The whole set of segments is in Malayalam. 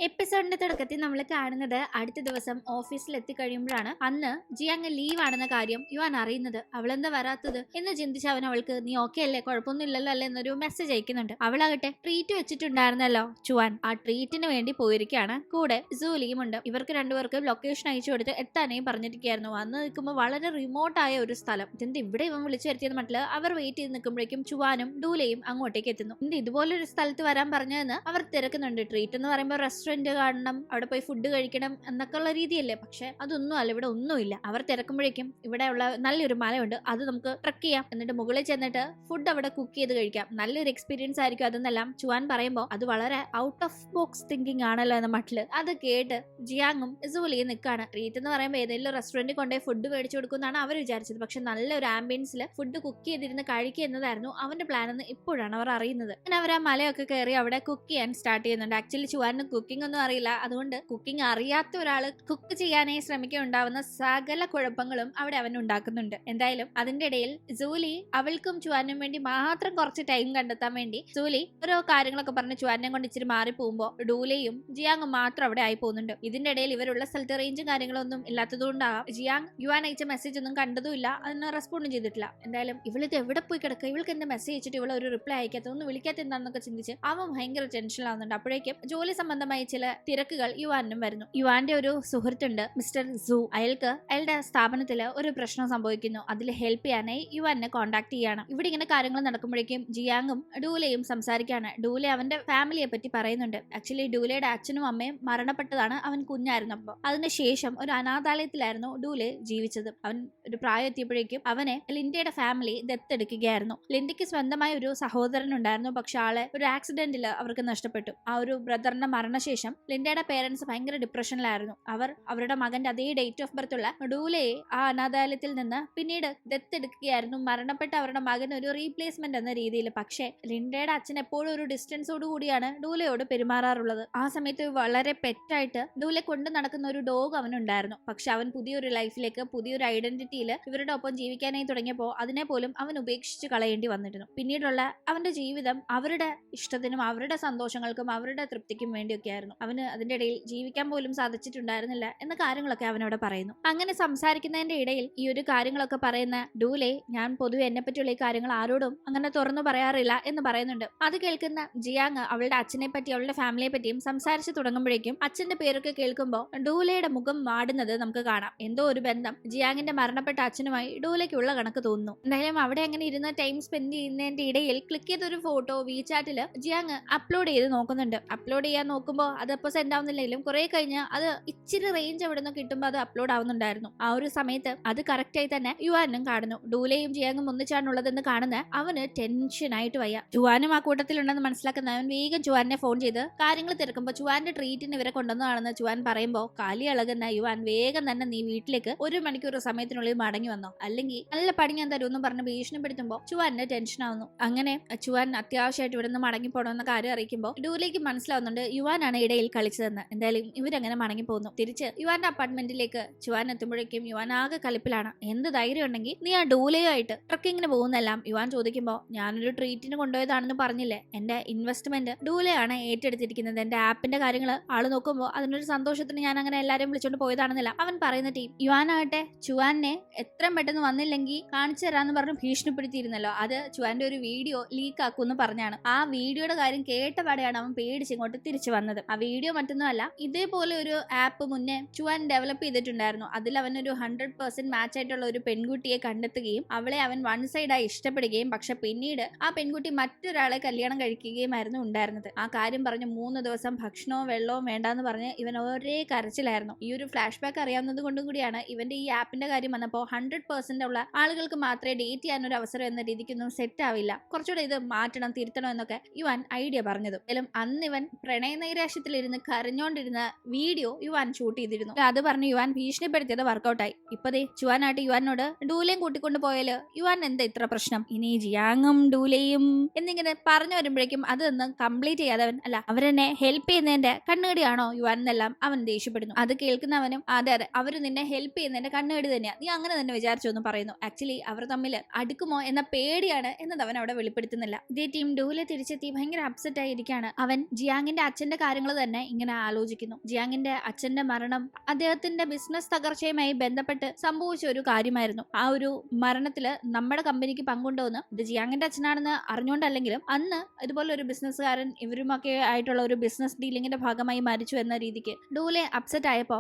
എപ്പിസോഡിന്റെ തുടക്കത്തിൽ നമ്മൾ കാണുന്നത് അടുത്ത ദിവസം ഓഫീസിൽ എത്തിക്കഴിയുമ്പോഴാണ് അന്ന് ജിയാങ് ലീവ് ആണെന്ന കാര്യം യുവാൻ അറിയുന്നത്. അവളെന്താ വരാത്തത് എന്ന് ചിന്തിച്ച് അവൻ അവൾക്ക് നീ ഓക്കെ അല്ലേ, കുഴപ്പമൊന്നും ഇല്ലല്ലോ അല്ലേ എന്നൊരു മെസ്സേജ് അയക്കുന്നുണ്ട്. അവളാകട്ടെ ട്രീറ്റ് വെച്ചിട്ടുണ്ടായിരുന്നല്ലോ ചുവാൻ, ആ ട്രീറ്റിന് വേണ്ടി പോയിരിക്കുകയാണ്. കൂടെ ജൂലിയും ഉണ്ട്. ഇവർക്ക് രണ്ടുപേർക്കും ലൊക്കേഷൻ അയച്ചു കൊടുത്ത് എത്താനേയും പറഞ്ഞിരിക്കുകയായിരുന്നു. വന്ന് നിൽക്കുമ്പോൾ വളരെ റിമോട്ടായ ഒരു സ്ഥലം. ഇതിന്റെ ഇവിടെ ഇവൻ വിളിച്ചു വരുത്തിയത് മട്ടില് അവർ വെയിറ്റ് ചെയ്ത് നിൽക്കുമ്പോഴേക്കും ചുവാനും ഡൂലയും അങ്ങോട്ടേക്ക് എത്തുന്നു. ഇതിന്റെ ഇതുപോലൊരു സ്ഥലത്ത് വരാൻ പറഞ്ഞതെന്ന് അവർ തിരക്കുന്നുണ്ട്. ട്രീറ്റ് എന്ന് പറയുമ്പോൾ റെസ്റ്റോറന്റ് കാണണം, അവിടെ പോയി ഫുഡ് കഴിക്കണം എന്നൊക്കെ ഉള്ള രീതിയല്ലേ. പക്ഷെ അതൊന്നും അല്ല, ഇവിടെ ഒന്നുമില്ല. അവർ തിരക്കുമ്പോഴേക്കും ഇവിടെ ഉള്ള നല്ലൊരു മലയുണ്ട്, അത് നമുക്ക് ട്രക്ക് ചെയ്യാം, എന്നിട്ട് മുകളിൽ ചെന്നിട്ട് ഫുഡ് അവിടെ കുക്ക് ചെയ്ത് കഴിക്കാം, നല്ലൊരു എക്സ്പീരിയൻസ് ആയിരിക്കും അതെന്നെല്ലാം ചുവാൻ പറയുമ്പോൾ അത് വളരെ ഔട്ട് ഓഫ് ബോക്സ് തിങ്കിങ് ആണല്ലോ എന്ന മട്ടില് അത് കേട്ട് ജിയാങ്ങും സൂലിയും നിൽക്കാണ്. ട്രീറ്റ് എന്ന് പറയുമ്പോൾ ഏതെങ്കിലും റെസ്റ്റോറന്റിൽ കൊണ്ടുപോയി ഫുഡ് മേടിച്ചു കൊടുക്കുമെന്നാണ് അവർ വിചാരിച്ചത്. പക്ഷെ നല്ലൊരു ആംബിയൻസിൽ ഫുഡ് കുക്ക് ചെയ്തിരുന്ന് കഴിക്കുക എന്നതായിരുന്നു അവന്റെ പ്ലാൻ എന്ന് ഇപ്പോഴാണ് അവർ അറിയുന്നത്. അങ്ങനെ അവർ ആ മലയൊക്കെ കയറി അവിടെ കുക്ക് ചെയ്യാൻ സ്റ്റാർട്ട് ചെയ്യുന്നുണ്ട്. ആക്ച്വലി ചുവാനും കുക്കിംഗ് ഒന്നും അറിയില്ല, അതുകൊണ്ട് കുക്കിംഗ് അറിയാത്ത ഒരാള് കുക്ക് ചെയ്യാനായി ശ്രമിക്കുണ്ടാവുന്ന സകല കുഴപ്പങ്ങളും അവിടെ അവൻ ഉണ്ടാക്കുന്നുണ്ട്. എന്തായാലും അതിന്റെ ഇടയിൽ ജൂലി അവൾക്കും ചുവാനും വേണ്ടി മാത്രം കുറച്ച് ടൈം കണ്ടെത്താൻ വേണ്ടി ജൂലി ഓരോ കാര്യങ്ങളൊക്കെ പറഞ്ഞ് ചുവാനെ കൊണ്ട് ഇച്ചിരി മാറി പോകുമ്പോ ഡൂലയും ജിയാങ്ങും മാത്രം അവിടെ ആയി പോകുന്നുണ്ട്. ഇതിന്റെ ഇടയിൽ ഇവരുള്ള സ്ഥലത്ത് റേഞ്ചും കാര്യങ്ങളൊന്നും ഇല്ലാത്തതുകൊണ്ടാകാം ജിയാങ് യുവാൻ അയച്ച മെസ്സേജ് ഒന്നും കണ്ടതുമില്ല, അതിന് റെസ്പോണ്ടും ചെയ്തിട്ടില്ല. എന്തായാലും ഇവളിത് എവിടെ പോയി കിടക്കുക, ഇവൾക്ക് എന്റെ മെസ്സേജ് അയച്ചിട്ട് ഇവളെ ഒരു റിപ്ലൈ അയക്കാത്ത, ഒന്നും വിളിക്കാത്ത എന്താണെന്നൊക്കെ ചിന്തിച്ച് അവൻ ഭയങ്കര ടെൻഷനിലാവുന്നുണ്ട്. അപ്പോഴേക്കും ജോലി സംബന്ധമായ ചില തിരക്കുകൾ യുവാനും വരുന്നു. യുവാന്റെ ഒരു സുഹൃത്തുണ്ട് മിസ്റ്റർ സു, അയാളുടെ സ്ഥാപനത്തില് ഒരു പ്രശ്നം സംഭവിക്കുന്നു. അതിൽ ഹെൽപ്പ് ചെയ്യാനായി യുവാനെ കോൺടാക്ട് ചെയ്യാണ്. ഇവിടെ ഇങ്ങനെ കാര്യങ്ങൾ നടക്കുമ്പോഴേക്കും ജിയാങ്ങും ഡൂലയും സംസാരിക്കാണ്. ഡൂലെ അവന്റെ ഫാമിലിയെ പറ്റി പറയുന്നുണ്ട്. ആക്ച്വലി ഡൂലയുടെ അച്ഛനും അമ്മയും മരണപ്പെട്ടതാണ് അവൻ കുഞ്ഞായിരുന്നപ്പോ. അതിനുശേഷം ഒരു അനാഥാലയത്തിലായിരുന്നു ഡൂലെ ജീവിച്ചത്. അവൻ ഒരു പ്രായം എത്തിയപ്പോഴേക്കും അവനെ ലിൻഡയുടെ ഫാമിലി ദത്തെടുക്കുകയായിരുന്നു. ലിൻഡയ്ക്ക് സ്വന്തമായ ഒരു സഹോദരൻ ഉണ്ടായിരുന്നു, പക്ഷെ ആളെ ഒരു ആക്സിഡന്റിൽ അവർക്ക് നഷ്ടപ്പെട്ടു. ആ ഒരു ബ്രദറിന്റെ മരണശേഷം ലിൻഡയുടെ പേരൻസ് ഭയങ്കര ഡിപ്രഷനിലായിരുന്നു. അവർ അവരുടെ മകന്റെ അതേ ഡേറ്റ് ഓഫ് ബർത്ത് ഉള്ള ഡൂലയെ ആ അനാഥാലയത്തിൽ നിന്ന് പിന്നീട് ദത്തെടുക്കുകയായിരുന്നു. മരണപ്പെട്ട അവരുടെ മകന് ഒരു റീപ്ലേസ്മെന്റ് എന്ന രീതിയിൽ. പക്ഷേ ലിൻഡയുടെ അച്ഛൻ എപ്പോഴും ഒരു ഡിസ്റ്റൻസോട് കൂടിയാണ് ഡൂലയോട് പെരുമാറാറുള്ളത്. ആ സമയത്ത് വളരെ പെറ്റായിട്ട് ഡൂലെ കൊണ്ട് നടക്കുന്ന ഒരു ഡോഗ് അവനുണ്ടായിരുന്നു. പക്ഷെ അവൻ പുതിയൊരു ലൈഫിലേക്ക്, പുതിയൊരു ഐഡന്റിറ്റിയിൽ ഇവരുടെ ഒപ്പം ജീവിക്കാനായി തുടങ്ങിയപ്പോൾ അതിനെ പോലും അവൻ ഉപേക്ഷിച്ച് കളയേണ്ടി വന്നിരുന്നു. പിന്നീടുള്ള അവന്റെ ജീവിതം അവരുടെ ഇഷ്ടത്തിനും അവരുടെ സന്തോഷങ്ങൾക്കും അവരുടെ തൃപ്തിക്കും വേണ്ടിയൊക്കെ ആയിരുന്നു. അവന് അതിന്റെ ഇടയിൽ ജീവിക്കാൻ പോലും സാധിച്ചിട്ടുണ്ടായിരുന്നില്ല എന്ന കാര്യങ്ങളൊക്കെ അവനോട് പറയുന്നു. അങ്ങനെ സംസാരിക്കുന്നതിന്റെ ഇടയിൽ ഈ ഒരു കാര്യങ്ങളൊക്കെ പറയുന്ന ഡൂലെ, ഞാൻ പൊതുവെ എന്നെ പറ്റിയുള്ള ഈ കാര്യങ്ങൾ ആരോടും അങ്ങനെ തുറന്നു പറയാറില്ല എന്ന് പറയുന്നുണ്ട്. അത് കേൾക്കുന്ന ജിയാങ് അവളുടെ അച്ഛനെ പറ്റി അവളുടെ ഫാമിലിയെ പറ്റിയും സംസാരിച്ചു തുടങ്ങുമ്പോഴേക്കും അച്ഛന്റെ പേരൊക്കെ കേൾക്കുമ്പോൾ ഡൂലയുടെ മുഖം മാടുന്നത് നമുക്ക് കാണാം. എന്തോ ഒരു ബന്ധം ജിയാങ്ങിന്റെ മരണപ്പെട്ട അച്ഛനുമായി ഡൂലയ്ക്കുള്ള കണക്ക് തോന്നുന്നു. എന്തായാലും അവിടെ അങ്ങനെ ഇരുന്ന് ടൈം സ്പെൻഡ് ചെയ്യുന്നതിന്റെ ഇടയിൽ ക്ലിക്ക് ചെയ്തൊരു ഫോട്ടോ വീചാറ്റില് ജിയാങ് അപ്ലോഡ് ചെയ്ത് നോക്കുന്നുണ്ട്. അപ്ലോഡ് ചെയ്യാൻ നോക്കുമ്പോൾ അതപ്പോ സെൻഡ് ആവുന്നില്ലെങ്കിലും കുറെ കഴിഞ്ഞ് അത് ഇച്ചിരി റേഞ്ച് എവിടെ നിന്ന് കിട്ടുമ്പോൾ അത് അപ്ലോഡ് ആവുന്നുണ്ടായിരുന്നു. ആ ഒരു സമയത്ത് അത് കറക്റ്റായി തന്നെ യുവാനും കാണുന്നു. ഡൂലയും ജിയാങ്ങും ഒന്നിച്ചാണുള്ളതെന്ന് കാണുന്ന അവന് ടെൻഷനായിട്ട് വയ്യ. ചുവാനും ആ കൂട്ടത്തിലുണ്ടെന്ന് മനസ്സിലാക്കുന്ന അവൻ വേഗം ചുവാനെ ഫോൺ ചെയ്ത് കാര്യങ്ങൾ തിരക്കുമ്പോൾ ചുവാന്റെ ട്രീറ്റിന് ഇവരെ കൊണ്ടുവന്നതാണെന്ന് ചുവാൻ പറയുമ്പോൾ കാലി ഇളകുന്ന യുവാൻ വേഗം തന്നെ നീ വീട്ടിലേക്ക് 1 മണിക്കൂർ സമയത്തിനുള്ളിൽ മടങ്ങി വന്നോ, അല്ലെങ്കിൽ നല്ല പണി ഞാൻ തരുമെന്നും പറഞ്ഞ് ഭീഷണിപ്പെടുത്തുമ്പോൾ ചുവാന്റെ ടെൻഷൻ ആവുന്നു. അങ്ങനെ ചുവാൻ അത്യാവശ്യമായിട്ട് ഇവിടെ നിന്ന് മടങ്ങി പോകണമെന്ന കാര്യം അറിയിക്കുമ്പോൾ ഡൂലേക്ക് മനസ്സിലാവുന്നുണ്ട് യുവാനാണ് ഇടയിൽ കളിച്ചതെന്ന്. എന്തായാലും ഇവരങ്ങനെ മടങ്ങി പോകുന്നു. തിരിച്ച് യുവാന്റെ അപ്പാർട്ട്മെന്റിലേക്ക് ചുവാൻ എത്തുമ്പോഴേക്കും യുവാൻ ആകെ കലിപ്പിലാണ്. എന്ത് ധൈര്യം ഉണ്ടെങ്കിൽ നീ ആ ഡൂലയുമായിട്ട് ട്രക്കിങ്ങിന് പോകുന്നെല്ലാം യുവാൻ ചോദിക്കുമ്പോൾ ഞാനൊരു ട്രീറ്റിന് കൊണ്ടുപോയതാണെന്ന് പറഞ്ഞില്ലേ, എന്റെ ഇൻവെസ്റ്റ്മെന്റ് ഡൂലയാണ് ഏറ്റെടുത്തിരിക്കുന്നത്, എന്റെ ആപ്പിന്റെ കാര്യങ്ങൾ ആള് നോക്കുമ്പോൾ അതിനൊരു സന്തോഷത്തിന് ഞാൻ അങ്ങനെ എല്ലാവരും വിളിച്ചോണ്ട് പോയതാണെന്നില്ല അവൻ പറയുന്ന ടീം. യുവാനാകട്ടെ ചുവാനെ എത്രയും പെട്ടെന്ന് വന്നില്ലെങ്കിൽ കാണിച്ചു തരാന്ന് പറഞ്ഞ് ഭീഷണിപ്പെടുത്തിയിരുന്നല്ലോ, അത് ചുവാന്റെ ഒരു വീഡിയോ ലീക്ക് ആക്കുമെന്ന് പറഞ്ഞാണ്. ആ വീഡിയോയുടെ കാര്യം കേട്ടപാടെയാണ് അവൻ പേടിച്ച് ഇങ്ങോട്ട് തിരിച്ചു വന്നത്. ആ വീഡിയോ മറ്റൊന്നുമല്ല, ഇതേപോലെ ഒരു ആപ്പ് മുന്നേ ചുവാൻ ഡെവലപ്പ് ചെയ്തിട്ടുണ്ടായിരുന്നു. അതിൽ അവൻ ഒരു 100% മാച്ച് ആയിട്ടുള്ള ഒരു പെൺകുട്ടിയെ കണ്ടെത്തുകയും അവളെ അവൻ വൺ സൈഡായി ഇഷ്ടപ്പെടുകയും പക്ഷെ പിന്നീട് ആ പെൺകുട്ടി മറ്റൊരാളെ കല്യാണം കഴിക്കുകയുമായിരുന്നു ഉണ്ടായിരുന്നത്. ആ കാര്യം പറഞ്ഞ് 3 ദിവസം ഭക്ഷണവും വെള്ളവും വേണ്ടാന്ന് പറഞ്ഞ് ഇവൻ ഒരേ കരച്ചിലായിരുന്നു. ഈ ഒരു ഫ്ലാഷ് ബാക്ക് അറിയാവുന്നത് കൊണ്ടും കൂടിയാണ് ഇവന്റെ ഈ ആപ്പിന്റെ കാര്യം വന്നപ്പോൾ 100% ഉള്ള ആളുകൾക്ക് മാത്രമേ ഡേറ്റ് ചെയ്യാനൊരു അവസരം എന്ന രീതിക്കൊന്നും സെറ്റ് ആവില്ല, കുറച്ചുകൂടെ ഇത് മാറ്റണം തിരുത്തണം എന്നൊക്കെ യുവാൻ ഐഡിയ പറഞ്ഞത്. എങ്കിലും അന്ന് ഇവൻ പ്രണയനൈരാശ്യത്തിലിരുന്ന് കരഞ്ഞോണ്ടിരുന്ന വീഡിയോ യുവാൻ ഷൂട്ട് ചെയ്തിരുന്നു. അത് പറഞ്ഞ് യുവാൻ ഭീഷണിപ്പെടുത്തിയത് വർക്കൗട്ടായി. ഇപ്പതേ ചുവാനായിട്ട് യുവാനോട് ഡൂലയും കൂട്ടിക്കൊണ്ട് പോയാല് യുവാൻ എന്താ ഇത്ര പ്രശ്നം, ഇനി ജിയാങ്ങും ഡൂലയും എന്നിങ്ങനെ പറഞ്ഞു വരുമ്പോഴേക്കും അതൊന്നും കംപ്ലീറ്റ് ചെയ്യാതെ അവൻ അല്ല അവരെന്നെ ഹെൽപ്പ് ചെയ്യുന്നതിന്റെ കണ്ണുകടിയാണോ യുവാൻ എന്നെല്ലാം അവൻ ദേഷ്യപ്പെടുന്നു. അത് കേൾക്കുന്നവനും അതെ അവര് നിന്നെ ഹെൽപ്പ് ചെയ്യുന്നതിന്റെ കണ്ണുകടി തന്നെയാ, നീ അങ്ങനെ തന്നെ വിചാരിച്ചു എന്ന് പറയുന്നു. ആക്ച്വലി അവർ തമ്മിൽ അടുക്കുമോ എന്ന പേടിയാണ് എന്നത് അവൻ അവിടെ വെളിപ്പെടുത്തുന്നില്ല. ഇതേ ടീം ഡൂലെ തിരിച്ചെത്തി ഭയങ്കര അപ്സെറ്റ് ആയിരിക്കാണ്. അവൻ ജിയാങ്ങിന്റെ അച്ഛന്റെ കാര്യങ്ങൾ തന്നെ ഇങ്ങനെ ആലോചിക്കുന്നു. ജിയാങ്ങിന്റെ അച്ഛന്റെ മരണം അദ്ദേഹത്തിന്റെ ബിസിനസ് തകർച്ചയുമായി ബന്ധപ്പെട്ട് സംഭവിച്ച ഒരു കാര്യമായിരുന്നു. ആ ഒരു മരണത്തില് നമ്മുടെ കമ്പനിക്ക് പങ്കുണ്ടോന്ന് ഇത് ജിയാങ്ങിന്റെ അച്ഛനാണെന്ന് അറിഞ്ഞുകൊണ്ടല്ലെങ്കിലും അന്ന് ഇതുപോലെ ഒരു ബിസിനസ്സുകാരൻ ഇവരുമൊക്കെ ആയിട്ടുള്ള ഒരു ബിസിനസ് ഡീലിംഗിന്റെ ഭാഗമായി മരിച്ചു എന്ന രീതിക്ക് ഡൂലെ അപ്സെറ്റ് ആയപ്പോ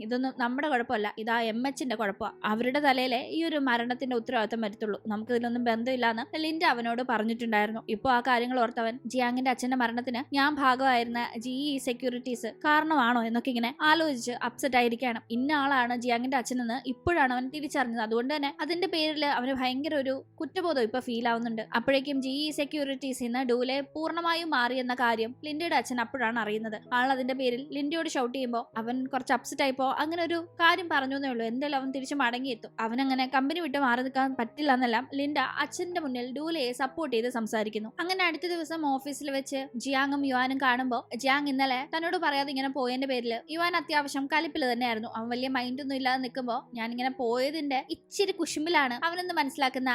ഇതൊന്നും നമ്മുടെ കുഴപ്പമല്ല, ഇതാ MHന്റെ കുഴപ്പമാണ്, അവരുടെ തലയിലെ ഈ ഒരു മരണത്തിന്റെ ഉത്തരവാദിത്തം വരത്തുള്ളൂ, നമുക്ക് ഇതിലൊന്നും ബന്ധമില്ലാന്ന് ലിൻഡ അവനോട് പറഞ്ഞിട്ടുണ്ടായിരുന്നു. ഇപ്പൊ ആ കാര്യങ്ങൾ ഓർത്തവൻ ജിയാങ്ങിന്റെ അച്ഛന്റെ മരണത്തിന് ഞാൻ ഭാഗമായിരുന്ന GE സെക്യൂരിറ്റീസ് കാരണമാണോ എന്നൊക്കെ ഇങ്ങനെ ആലോചിച്ച് അപ്സെറ്റ് ആയിരിക്കുകയാണ്. ഇന്ന ആളാണ് ജിയാങ്ങിന്റെ അച്ഛനെന്ന് ഇപ്പോഴാണ് അവൻ തിരിച്ചറിഞ്ഞത്. അതുകൊണ്ട് തന്നെ അതിന്റെ പേരിൽ അവന് ഭയങ്കര ഒരു കുറ്റബോധം ഇപ്പൊ ഫീൽ ആവുന്നുണ്ട്. അപ്പോഴേക്കും GE സെക്യൂരിറ്റീസിൽ നിന്ന് ഡൂലെ പൂർണ്ണമായും മാറി എന്ന കാര്യം ലിൻഡയുടെ അച്ഛൻ അപ്പോഴാണ് അറിയുന്നത്. ആൾ അതിന്റെ പേരിൽ ലിൻഡയോട് ഷൗട്ട് ചെയ്യുമ്പോൾ അവൻ കുറച്ച് അപ്സെറ്റ് ആയിപ്പോ അങ്ങനെ ഒരു കാര്യം പറഞ്ഞു എന്നേ ഉള്ളൂ. എന്തായാലും അവൻ തിരിച്ചു മടങ്ങിയെത്തും. അവനങ്ങനെ കമ്പനി വിട്ട് മാറി നിൽക്കാൻ പറ്റില്ല എന്നെല്ലാം ലിൻഡ അച്ഛന്റെ മുന്നിൽ ഡൂലയെ സപ്പോർട്ട് ചെയ്ത് സംസാരിക്കുന്നു. അങ്ങനെ അടുത്ത ദിവസം ഓഫീസിൽ വെച്ച് ജിയാങ്ങും യുവാനും കാണുമ്പോൾ ജിയാങ് ഇന്നലെ തന്നോട് പറയാതെ ഇങ്ങനെ പോയതിന്റെ പേരിൽ യുവാൻ അത്യാവശ്യം കലിപ്പിൽ തന്നെയായിരുന്നു. അവൻ വലിയ മൈൻഡൊന്നും ഇല്ലാതെ നിൽക്കുമ്പോൾ ഞാനിങ്ങനെ പോയതിന്റെ ഇച്ചിരി കുശുമ്പിലാണ് അവനെന്ന് മനസ്സിലാക്കുന്ന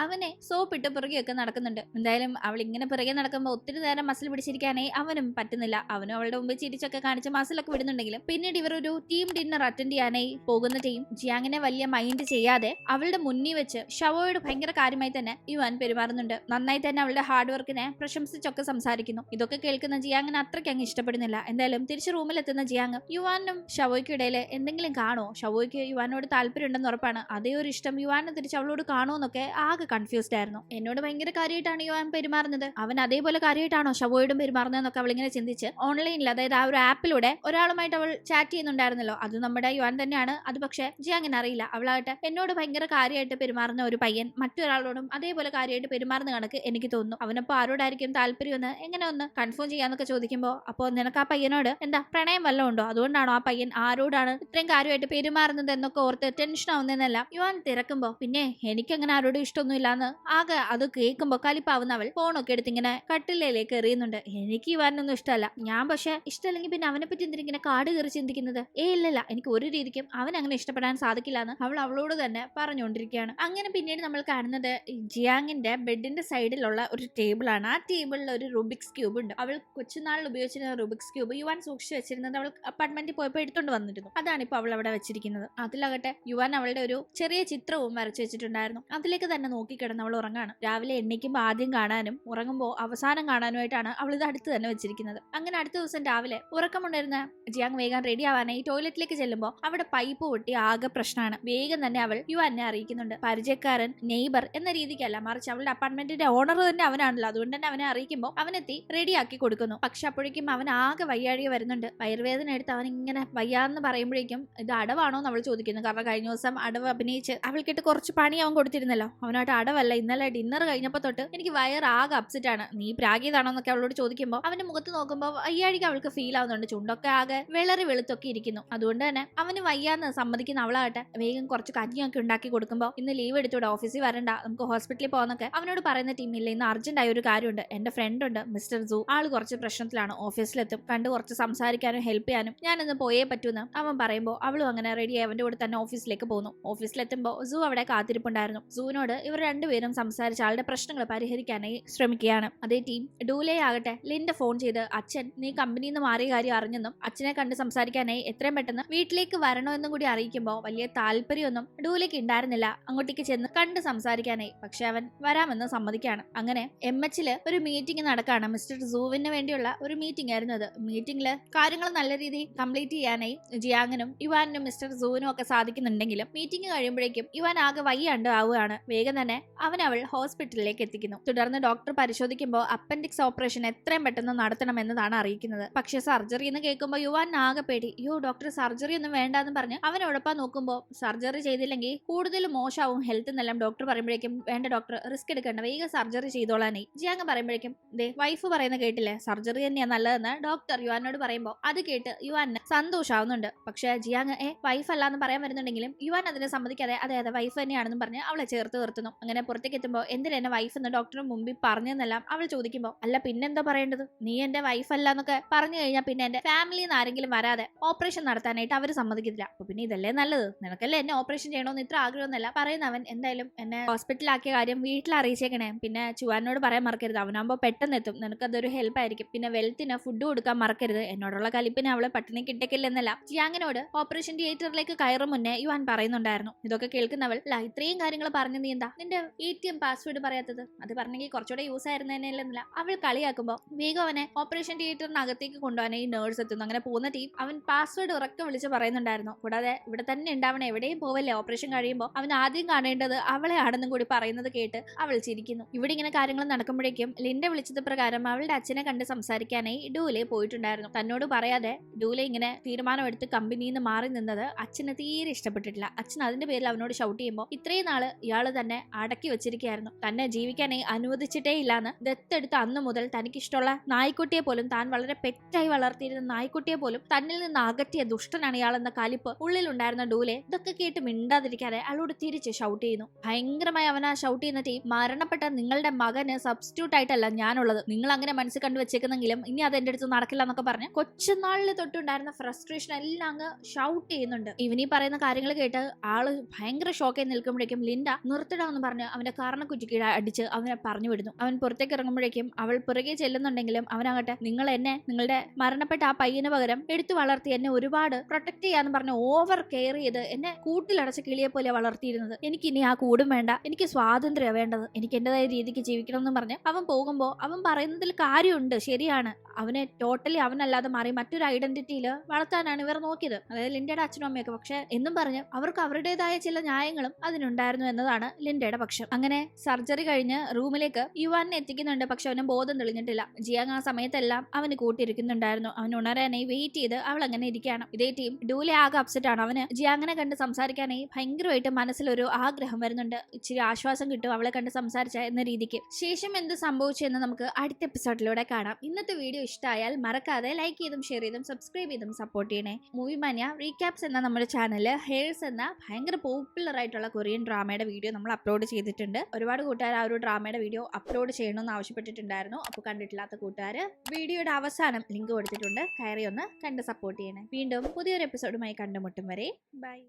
അവനെ സോപ്പിട്ട് പിറകെയൊക്കെ നടക്കുന്നുണ്ട്. എന്തായാലും അവൾ ഇങ്ങനെ പിറകെ നടക്കുമ്പോൾ ഒത്തിരി നേരം മസിൽ പിടിച്ചിരിക്കാനേ അവനും പറ്റുന്നില്ല. അവനും അവളുടെ മുമ്പ് ചിരിച്ചൊക്കെ കാണിച്ച് മസിലൊക്കെ വിടുന്നുണ്ടെങ്കിലും പിന്നീട് ഇവർ ഒരു ടീം ഡിന്നർ അറ്റൻഡ് ചെയ്യാനായി പോകുന്ന ടീം ജിയാങ്ങിനെ വലിയ മൈൻഡ് ചെയ്യാതെ അവളുടെ മുന്നിൽ വെച്ച് ഷവോയോട് ഭയങ്കര കാര്യമായി തന്നെ യുവാൻ പെരുമാറുന്നുണ്ട്. നന്നായി തന്നെ അവളുടെ ഹാർഡ് വർക്കിനെ പ്രശംസിച്ചൊക്കെ സംസാരിക്കുന്നു. ഇതൊക്കെ കേൾക്കുന്ന ജിയാങ്ങിന് അത്രയ്ക്ക് അങ്ങ് ഇഷ്ടപ്പെടുന്നില്ല. എന്തായാലും തിരിച്ച് റൂമിലെത്തുന്ന ജിയാങ് യുവാനും ഷവോയ്ക്കും ഇടയിൽ എന്തെങ്കിലും കാണോ, ഷവോയ്ക്ക് യുവാനോട് താല്പര്യം ഉണ്ടെന്ന് ഉറപ്പാണ്. അതേ ഒരു ഇഷ്ടം യുവാനെ തിരിച്ച് അവളോട് കാണുമെന്നൊക്കെ ആകെ കൺഫ്യൂസ്ഡ് ആയിരുന്നു. എന്നോട് ഭയങ്കര കാര്യമായിട്ടാണ് യുവാൻ പെരുമാറുന്നത്, അവൻ അതേപോലെ കാര്യമായിട്ടാണോ ഷവോയോടും പെരുമാറുന്നതെന്നൊക്കെ അവളിങ്ങനെ ചിന്തിച്ച് ഓൺലൈനിൽ അതായത് ആ ഒരു ആപ്പിലൂടെ ഒരാളുമായിട്ട് അവൾ ചാറ്റ് ചെയ്യുന്നുണ്ടായിരുന്നല്ലോ, അത് നമ്മുടെ യുവാൻ തന്നെയാണ്. അത് പക്ഷേ ജിയാങ്ങിന് അറിയില്ല. അവളാകട്ടെ എന്നോട് ഭയങ്കര കാര്യമായിട്ട് പെരുമാറുന്ന ഒരു പയ്യൻ മറ്റൊരാളോടും അതേപോലെ കാര്യമായിട്ട് പെരുമാറുന്ന കണക്ക് എനിക്ക് തോന്നുന്നു. അവനപ്പോ ആരോടായിരിക്കും താല്പര്യം എങ്ങനെ ഒന്ന് കൺഫേം ചെയ്യാന്നൊക്കെ ചോദിക്കുമ്പോൾ അപ്പോൾ നിനക്ക് ആ പയ്യനോട് എന്താ പ്രണയം വല്ലതും ഉണ്ടോ, അതുകൊണ്ടാണോ ആ പയ്യൻ ആരോടാണ് ഇത്രയും കാര്യമായിട്ട് പെരുമാറുന്നത് എന്നൊക്കെ ഓർത്ത് ടെൻഷൻ ആവുന്നതെന്നെല്ലാം യുവാൻ തിരക്കുമ്പോ പിന്നെ എനിക്കങ്ങനെ ആരോടും ഇഷ്ടമൊന്നും ഇല്ലാന്ന് ആകെ അത് കേൾക്കുമ്പോ കലിപ്പാവുന്നവൾ ഫോണൊക്കെ എടുത്ത് ഇങ്ങനെ കട്ടിലേക്ക് എറിയുന്നുണ്ട്. എനിക്ക് യുവാനൊന്നും ഇഷ്ടമല്ല, ഞാൻ പക്ഷെ ഇഷ്ടമല്ലെങ്കിൽ പിന്നെ അവനെ പറ്റി എന്തിനിങ്ങനെ കാട് കയറി ചിന്തിക്കുന്നത്? ഇല്ല, എനിക്ക് ഒരു രീതിക്കും അവൻ അങ്ങനെ ഇഷ്ടപ്പെടാൻ സാധിക്കില്ല എന്ന് അവൾ അവളോട് തന്നെ പറഞ്ഞുകൊണ്ടിരിക്കുകയാണ്. അങ്ങനെ പിന്നീട് നമ്മൾ കാണുന്നത് ജിയാങ്ങിന്റെ ബെഡിന്റെ സൈഡിലുള്ള ഒരു ടേബിൾ ആണ്. ആ ടേബിളിൽ ഒരു റുബിക്സ് ക്യൂബ് ഉണ്ട്. അവൾ കൊച്ചുനാളിൽ ഉപയോഗിച്ചിരുന്ന റുബിക്സ് ക്യൂബ് യുവാൻ സൂക്ഷിച്ചു വെച്ചിരുന്നത് അവൾ അപ്പാർട്ട്മെന്റിൽ പോയപ്പോൾ എടുത്തോണ്ട് വന്നിരുന്നു. അതാണ് ഇപ്പോൾ അവൾ അവിടെ വെച്ചിരിക്കുന്നത്. അതിലാകട്ടെ യുവാൻ അവളുടെ ഒരു ചെറിയ ചിത്രവും വരച്ചു വെച്ചിട്ടുണ്ടായിരുന്നു. അതിലേക്ക് തന്നെ നോക്കിക്കിടന്ന് അവൾ ഉറങ്ങാണ്. രാവിലെ എണ്ണിക്കുമ്പോൾ ആദ്യം കാണാനും ഉറങ്ങുമ്പോൾ അവസാനം കാണാനുമായിട്ടാണ് അവൾ ഇത് അടുത്ത് തന്നെ വെച്ചിരിക്കുന്നത്. അങ്ങനെ അടുത്ത ദിവസം രാവിലെ ഉറക്കമുണ്ടായിരുന്ന ജിയാങ് വേഗം റെഡി ആവാനായി ടോയ്ലറ്റിലേക്ക് ചെല്ലുമ്പോൾ അവിടെ പൈപ്പ് പൊട്ടി ആകെ പ്രശ്നമാണ്. വേഗം തന്നെ അവൾ യുവാനെ അറിയിക്കുന്നുണ്ട്. പരിചയക്കാരൻ നെയ്ബർ എന്ന രീതിക്കല്ല, മറിച്ച് അവളുടെ അപ്പാർട്ട്മെന്റിന്റെ ഓണർ തന്നെ അവനാണല്ലോ. അതുകൊണ്ട് തന്നെ അവനെ അറിയിക്കുമ്പോൾ അവനെത്തി റെഡിയാക്കി കൊടുക്കുന്നു. പക്ഷെ അപ്പോഴേക്കും അവൻ ആകെ വയ്യാഴിക വരുന്നുണ്ട്. വയറുവേദന എടുത്ത് അവൻ ഇങ്ങനെ വയ്യാന്ന് പറയുമ്പോഴേക്കും ഇത് അടവാണോ എന്ന് അവൾ ചോദിക്കുന്നു. കാരണം കഴിഞ്ഞ ദിവസം അടവ് അഭിനയിച്ച് അവൾക്കിട്ട് കുറച്ച് പണി അവൻ കൊടുത്തിരുന്നല്ലോ. അവനായിട്ട് അടവല്ല, ഇന്നലെ ഡിന്നർ കഴിഞ്ഞപ്പോൾ തൊട്ട് എനിക്ക് വയർ ആകെ അപ്സെറ്റ് ആണ്, നീ പ്രാഗിയതാണോ എന്നൊക്കെ അവളോട് ചോദിക്കുമ്പോൾ അവന്റെ മുഖത്ത് നോക്കുമ്പോൾ വയ്യാഴിക അവൾക്ക് ഫീൽ ആവുന്നുണ്ട്. ചുണ്ടൊക്കെ ആകെ വെളറി വെളുത്തൊക്കെ ഇരിക്കുന്നു. അതുകൊണ്ട് തന്നെ അവന് വയ്യാന്ന് സമ്മതിക്കുന്ന അവളാകട്ടെ വേഗം കുറച്ച് കഞ്ഞിയൊക്കെ ഉണ്ടാക്കി കൊടുക്കുമ്പോൾ ഇന്ന് ലീവ് എടുത്തൂടെ, ഓഫീസിൽ വരണ്ട, നമുക്ക് ഹോസ്പിറ്റലിൽ പോകാന്നൊക്കെ അവനോട് പറയുന്ന ടീമില്ല. ഇന്ന് അർജന്റ് ആയ ഒരു കാര്യമുണ്ട്, എന്റെ ഫ്രണ്ട് ഉണ്ട് മിസ്റ്റർ സൂ, ആള് കുറച്ച് പ്രശ്നത്തിലാണ്, ഓഫീസിലെത്തും, കണ്ട് കുറച്ച് സംസാരിക്കാനും ഹെൽപ്പ് ചെയ്യാനും ഞാൻ ഇന്ന് പോയേ പറ്റൂന്ന് അവൻ പറയുമ്പോൾ അവളും അങ്ങനെ റെഡി അവന്റെ കൂടെ തന്നെ ഓഫീസിലേക്ക് പോകുന്നു. ഓഫീസിലെത്തുമ്പോൾ സൂ അവിടെ കാത്തിരിപ്പുണ്ടായിരുന്നു. സൂവിനോട് ഇവർ രണ്ടുപേരും സംസാരിച്ച് ആളുടെ പ്രശ്നങ്ങൾ പരിഹരിക്കാനായി ശ്രമിക്കുകയാണ്. അതേ ടീം ഡൂലെ ആകട്ടെ ലിൻഡ ഫോൺ ചെയ്ത് അച്ഛൻ നീ കമ്പനിയിൽ നിന്ന് മാറിയ കാര്യം അറിഞ്ഞെന്നും അച്ഛനെ കണ്ട് സംസാരിക്കാനായി എത്രയും പെട്ടെന്ന് വീട്ടിലേക്ക് വരണമെന്നും കൂടി അറിയിക്കുമ്പോൾ വലിയ താല്പര്യമൊന്നും ഡൂലേക്ക് ഉണ്ടായിരുന്നില്ല അങ്ങോട്ടേക്ക് ചെന്ന് കണ്ട് സംസാരിക്കാനായി. പക്ഷെ അവൻ വരാമെന്ന് സമ്മതിക്കുകയാണ്. അങ്ങനെ MHല് ഒരു മീറ്റിംഗ് നടക്കുകയാണ്. മിസ്റ്റർ സൂവിന് വേണ്ടിയുള്ള ഒരു മീറ്റിംഗ് ആയിരുന്നു അത്. മീറ്റിംഗില് കാര്യങ്ങൾ നല്ല രീതിയിൽ കംപ്ലീറ്റ് ചെയ്യാനായി ജിയാങ്ങിനും യുവാനും മിസ്റ്റർ സൂവിനും ഒക്കെ സാധിക്കുന്നുണ്ടെങ്കിലും മീറ്റിംഗ് കഴിയുമ്പോഴേക്കും യുവാൻ ആകെ വയ്യാണ്ട് ആവുകയാണ്. വേഗം തന്നെ അവൾ ഹോസ്പിറ്റലിലേക്ക് എത്തിക്കുന്നു. തുടർന്ന് ഡോക്ടർ പരിശോധിക്കുമ്പോൾ അപ്പൻഡിക്സ് ഓപ്പറേഷൻ എത്രയും പെട്ടെന്ന് നടത്തണമെന്നതാണ് അറിയിക്കുന്നത്. പക്ഷെ സർജറി എന്ന് കേൾക്കുമ്പോൾ യുവാൻ ആകെ പേടി. ഡോക്ടർ സർജറി ഒന്നും വേണ്ടെന്ന് പറഞ്ഞ് അവൻ ഉഴപ്പാൻ നോക്കുമ്പോൾ സർജറി ചെയ്തില്ലെങ്കിൽ കൂടുതൽ മോശമാവും ഹെൽത്ത് എന്നെല്ലാം ഡോക്ടർ പറയുമ്പോഴേക്കും വേണ്ട ഡോക്ടർ റിസ്ക് എടുക്കേണ്ട, വേഗം സർജറി ചെയ്തോളാനായി. ജിയാങ് പറയുമ്പോഴേക്കും വൈഫ് പറയുന്ന കേട്ടില്ലേ, സർജറി തന്നെയാ നല്ലതെന്ന് ഡോക്ടർ യുവാനോട് പറയുമ്പോൾ അത് കേട്ട് യുവാന് സന്തോഷാവുന്നുണ്ട്. പക്ഷെ ജിയാങ് വൈഫ് അല്ലാന്ന് പറയാൻ വരുന്നുണ്ടെങ്കിലും യുവാൻ അതിനെ സമ്മതിക്കാതെ അതെ വൈഫ് തന്നെയാണെന്ന് പറഞ്ഞ് അവളെ ചേർത്ത് നിർത്തുന്നു. അങ്ങനെ പുറത്തേക്ക് എത്തുമ്പോൾ എന്തിനാ എന്നെ വൈഫ് എന്ന് ഡോക്ടറിന് മുമ്പിൽ പറഞ്ഞെന്നെല്ലാം അവൾ ചോദിക്കുമ്പോൾ അല്ല പിന്നെന്താ പറയേണ്ടത്, നീ എന്റെ വൈഫ് അല്ല എന്നൊക്കെ പറഞ്ഞു കഴിഞ്ഞാൽ പിന്നെ എന്റെ ഫാമിലിയിൽ നിന്ന് ആരെങ്കിലും വരാതെ ഓപ്പറേഷൻ നടത്താനായിട്ട് അവർ സമ്മതിക്കില്ല. അപ്പൊ പിന്നെ ഇതല്ലേ നല്ലത്, നിനക്കല്ലേ എന്നെ ഓപ്പറേഷൻ ചെയ്യണമെന്ന് ഇത്ര ആഗ്രഹമൊന്നുമല്ല പറയുന്നവൻ. എന്തായാലും എന്നെ ഹോസ്പിറ്റലാക്കിയ കാര്യം വീട്ടിൽ അറിയിച്ചേക്കണേ, പിന്നെ ചുവാനോട് പറയാൻ മറക്കരുത്, അവനാകുമ്പോൾ പെട്ടെന്ന് എത്തും, നിനക്കതൊരു ഹെൽപ്പ് ആയിരിക്കും, പിന്നെ വെൽത്തിന് ഫുഡ് കൊടുക്കാൻ മറക്കരുത്. എന്നോടുള്ള കലിപ്പിന് അവളെ പട്ടിണി കിട്ടക്കില്ലെന്നല്ല ജിയാങ്ങിനോട് ഓപ്പറേഷൻ തിയേറ്ററിലേക്ക് കയറും മുന്നേ യുവാൻ പറയുന്നുണ്ടായിരുന്നു. ഇതൊക്കെ കേൾക്കുന്നവൾ ഇത്രയും കാര്യങ്ങൾ പറഞ്ഞു നീ എന്താ നിന്റെ ATM പാസ്വേഡ് പറയാത്തത്, അത് പറഞ്ഞെങ്കിൽ കുറച്ചുകൂടെ യൂസ് ആയിരുന്നേനല്ല അവൾ കളിയാക്കുമ്പോ വേഗം അവനെ ഓപ്പറേഷൻ തിയേറ്ററിനകത്തേക്ക് കൊണ്ടുപോകാൻ ഈ നേഴ്സ് എത്തുന്നു. അങ്ങനെ പോകുന്ന ടീം അവൻ പാസ്വേഡ് ഉറക്കെ വിളിച്ച് പറയുന്നുണ്ടായിരുന്നു. കൂടാതെ ഇവിടെ തന്നെ ഉണ്ടാവണം, എവിടെയും പോവല്ലേ, ഓപ്പറേഷൻ കഴിയുമ്പോൾ അവൻ ആദ്യം കാണേണ്ടത് അവളെ ആണെന്നും കൂടി പറയുന്നത് കേട്ട് അവൾ ചിരിക്കുന്നു. ഇവിടെ ഇങ്ങനെ കാര്യങ്ങൾ നടക്കുമ്പോഴേക്കും ലിൻഡ വിളിച്ചത് പ്രകാരം അവളുടെ അച്ഛനെ കണ്ട് സംസാരിക്കാനായി ഡൂലെ പോയിട്ടുണ്ടായിരുന്നു. തന്നോട് പറയാതെ ഡൂലെ ഇങ്ങനെ തീരുമാനമെടുത്ത് കമ്പനിയിൽ നിന്ന് മാറി നിന്നത് അച്ഛന് തീരെ ഇഷ്ടപ്പെട്ടിട്ടില്ല. അച്ഛൻ അതിന്റെ പേരിൽ അവനോട് ഷൗട്ട് ചെയ്യുമ്പോൾ ഇത്രയും നാള് ഇയാള് തന്നെ അടക്കി വെച്ചിരിക്കുകയായിരുന്നു, തന്നെ ജീവിക്കാനായി അനുവദിച്ചിട്ടേ ഇല്ലാന്ന്. ദത്തെടുത്ത അന്നു മുതൽ തനിക്കിഷ്ടമുള്ള നായ്ക്കുട്ടിയെ പോലും, താൻ വളരെ പെറ്റായി വളർത്തിയിരുന്ന നായ്ക്കുട്ടിയെ പോലും തന്നിൽ നിന്ന് അകറ്റിയ ദുഷ്ടനാണ് ഇയാളെന്ന കലിപ്പ് ഉള്ളിലുണ്ടായിരുന്ന ഡൂലെ ഇതൊക്കെ കേട്ട് മിണ്ടാതിരിക്കാതെ അയാളോട് തിരിച്ച് ഷൗട്ട് ചെയ്യുന്നു. ഭയങ്കരമായി അവൻ ആ ഷൗട്ട് ചെയ്യുന്ന ടീം മരണപ്പെട്ട നിങ്ങളുടെ മകന് സബ്സ്റ്റിറ്റ്യൂട്ട് ആയിട്ടല്ല ഞാനുള്ളത്, നിങ്ങൾ അങ്ങനെ മനസ്സിൽ കണ്ടു വെച്ചേക്കുന്നെങ്കിലും ഇനി അത് എന്റെ അടുത്ത് നടക്കില്ല എന്നൊക്കെ പറഞ്ഞ് കൊച്ചുനാളിൽ തൊട്ടുണ്ടായിരുന്ന ഫ്രസ്ട്രേഷൻ എല്ലാം അങ്ങ് ഷൗട്ട് ചെയ്യുന്നുണ്ട്. ഇവനീ പറയുന്ന കാര്യങ്ങൾ കേട്ട് ആള് ഭയങ്കര ഷോക്കായി നിൽക്കുമ്പോഴേക്കും ലിൻഡ നിർത്തിടാമെന്ന് പറഞ്ഞ് അവന്റെ കാരണക്കുറ്റിക്ക് അടിച്ച് അവനെ പറഞ്ഞു വിടുന്നു. അവൻ പുറത്തേക്ക് ഇറങ്ങുമ്പോഴേക്കും അവൾ പുറകെ ചെല്ലുന്നുണ്ടെങ്കിലും അവനാകട്ടെ നിങ്ങൾ എന്നെ നിങ്ങളുടെ മരണപ്പെട്ട ആ പയ്യന് പകരം എടുത്തു വളർത്തി എന്നെ ഒരുപാട് പ്രൊട്ടക്ട് ചെയ്യാന്ന് പറഞ്ഞ് ഓവർ കെയർ ചെയ്ത് എന്നെ കൂട്ടിലടച്ച കിളിയെ പോലെ വളർത്തിയിരുന്നത്, എനിക്ക് ഇനി ആ കൂടും വേണ്ട, എനിക്ക് സ്വാതന്ത്ര്യം വേണ്ടത്, എനിക്ക് എന്റേതായ രീതിക്ക് ജീവിക്കണം എന്ന് പറഞ്ഞ് അവൻ പോകുമ്പോ അവൻ പറയുന്നതിൽ കാര്യമുണ്ട്, ശരിയാണ്. അവനെ ടോട്ടലി അവനല്ലാതെ മാറി മറ്റൊരു ഐഡന്റിറ്റിയിൽ വളർത്താനാണ് ഇവർ നോക്കിയത്, അതായത് ലിൻഡയുടെ അച്ഛനും അമ്മയൊക്കെ. പക്ഷെ എന്നും പറഞ്ഞ് അവർക്ക് അവരുടേതായ ചില ന്യായങ്ങളും അതിനുണ്ടായിരുന്നു എന്നതാണ് ലിൻഡയുടെ പക്ഷം. അങ്ങനെ സർജറി കഴിഞ്ഞ് റൂമിലേക്ക് യുവാനെ എത്തിക്കുന്നുണ്ട്. പക്ഷെ അവന് ബോധം തെളിഞ്ഞിട്ടില്ല. ജിയാങ് ആ സമയത്തെല്ലാം അവന് കൂട്ടിയിരിക്കുന്നുണ്ടായിരുന്നു. അവൻ ഉണരാനായി വെയിറ്റ് ചെയ്ത് അവൾ അങ്ങനെ ഇരിക്കുകയാണ്. ഇതേ ടീം ഡൂലെ ആകെ അപ്സെറ്റ് ആണ്. അവന് ജിയാങ്ങിനെ കണ്ട് സംസാരിക്കാനായി ഭയങ്കരമായിട്ട് മനസ്സിലൊരു ആഗ്രഹം വരുന്നുണ്ട്, ഇച്ചിരി ആശ്വാസം കിട്ടും അവളെ കണ്ട് സംസാരിച്ച എന്ന രീതിക്ക്. ശേഷം എന്ത് സംഭവിച്ചു എന്ന് നമുക്ക് അടുത്ത എപ്പിസോഡിലൂടെ കാണാം. ഇന്നത്തെ വീഡിയോ ഇഷ്ടമായാൽ മറക്കാതെ ലൈക്ക് ചെയ്തും ഷെയർ ചെയ്തും സബ്സ്ക്രൈബ് ചെയ്തും സപ്പോർട്ട് ചെയ്യണേ. മൂവി മാനിയ റീക്യാപ്സ് എന്ന നമ്മുടെ ചാനലിൽ ഹെയർസ് എന്ന ഭയങ്കര പോപ്പുലർ ആയിട്ടുള്ള കൊറിയൻ ഡ്രാമയുടെ വീഡിയോ നമ്മൾ അപ്ലോഡ് ചെയ്തിട്ടുണ്ട്. ഒരുപാട് കൂട്ടുകാർ ആ ഒരു ഡ്രാമയുടെ വീഡിയോ അപ്ലോഡ് ചെയ്യണമെന്ന് ആവശ്യപ്പെട്ടിട്ടുണ്ടായിരുന്നു. അപ്പോൾ കണ്ടിട്ടില്ലാത്ത കൂട്ടുകാർ വീഡിയോയുടെ അവസാനം ലിങ്ക് കൊടുത്തിട്ടുണ്ട്, കയറി ഒന്ന് കണ്ട് സപ്പോർട്ട് ചെയ്യണേ. വീണ്ടും പുതിയൊരു എപ്പിസോഡുമായി കണ്ടുമുട്ടും വരെ ബൈ.